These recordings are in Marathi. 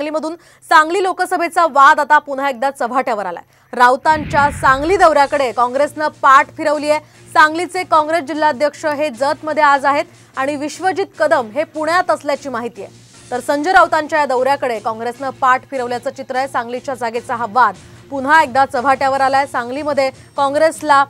सांगलीमधून सांगली लोकसभेचा वाद आता पुन्हा एकदा चव्हाट्यावर आलाय। राऊतांच्या सांगली दौऱ्याकडे काँग्रेसनं पाठ फिरवली आहे। सांगलीचे काँग्रेस जिल्हाध्यक्ष हे जतमध्ये आज आहेत आणि विश्वजित कदम हे पुण्यात असल्याची माहिती आहे। तर संजय राऊतांच्या या दौऱ्याकडे काँग्रेसनं पाठ फिरवल्याचं चित्र आहे। सांगलीच्या जागेचा हा वाद पुन्हा एकदा चव्हाट्यावर आलाय। सांगलीमध्ये काँग्रेसला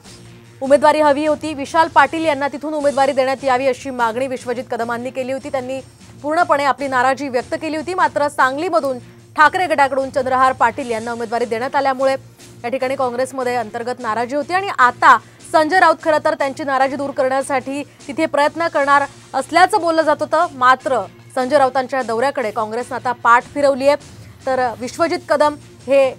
उमेदवारी हवी होती। विशाल पाटील यांना तिथून उमेदवारी देण्यात यावी अशी मागणी विश्वजित कदमांनी केली होती। त्यांनी पूर्णपणे आपली नाराजी व्यक्त केली होती। मात्र सांगलीमधून ठाकरे गटाकडून चंद्रहार पाटील यांना उमेदवारी देण्यात आल्यामुळे या ठिकाणी काँग्रेसमध्ये अंतर्गत नाराजी होती आणि आता संजय राऊत खरं तर त्यांची नाराजी दूर करण्यासाठी तिथे प्रयत्न करणार असल्याचं बोललं जात होतं। मात्र संजय राऊतांच्या दौऱ्याकडे काँग्रेसने आता पाठ फिरवली आहे। तर विश्वजित कदम हे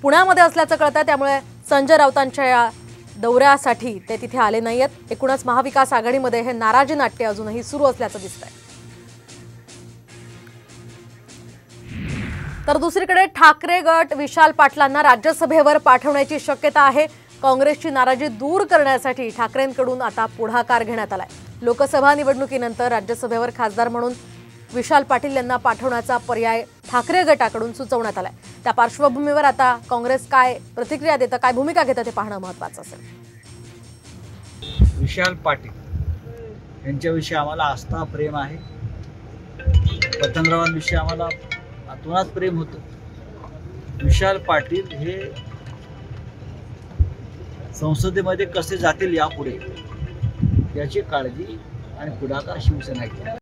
पुण्यामध्ये असल्याचं कळतंय, त्यामुळे संजय राऊतांच्या या दौऱ्यासाठी ते तिथे आले नाहीयेत। एकूणच महाविकास आघाडीमध्ये हे नाराजी नाट्य अजूनही सुरू असल्याचं दिसतंय। तर दुसरीकडे ठाकरे गट विशाल पाटलांना राज्यसभेवर पाठवण्याची शक्यता आहे। काँग्रेसची नाराजी दूर करण्यासाठी ठाकरेंकडून आता पुढाकार घेण्यात आलाय। लोकसभा निवडणुकीनंतर राज्यसभेवर खासदार म्हणून विशाल पाटील यांना पाठवण्याचा पर्याय ठाकरे गटाकडून सुचवण्यात आलाय। त्या पार्श्वभूमीवर आता काँग्रेस काय प्रतिक्रिया देतं, काय भूमिका घेतं ते पाहणं महत्त्वाचं असेल। विशाल पाटील यांच्याविषयी आम्हाला आस्था प्रेम आहे। पतंगरावांविषयी आम्हाला अतोनात प्रेम होतं। विशाल पाटील हे संसदेमध्ये कसे जातील यापुढे याची काळजी आणि पुढाकार शिवसेना घेईल।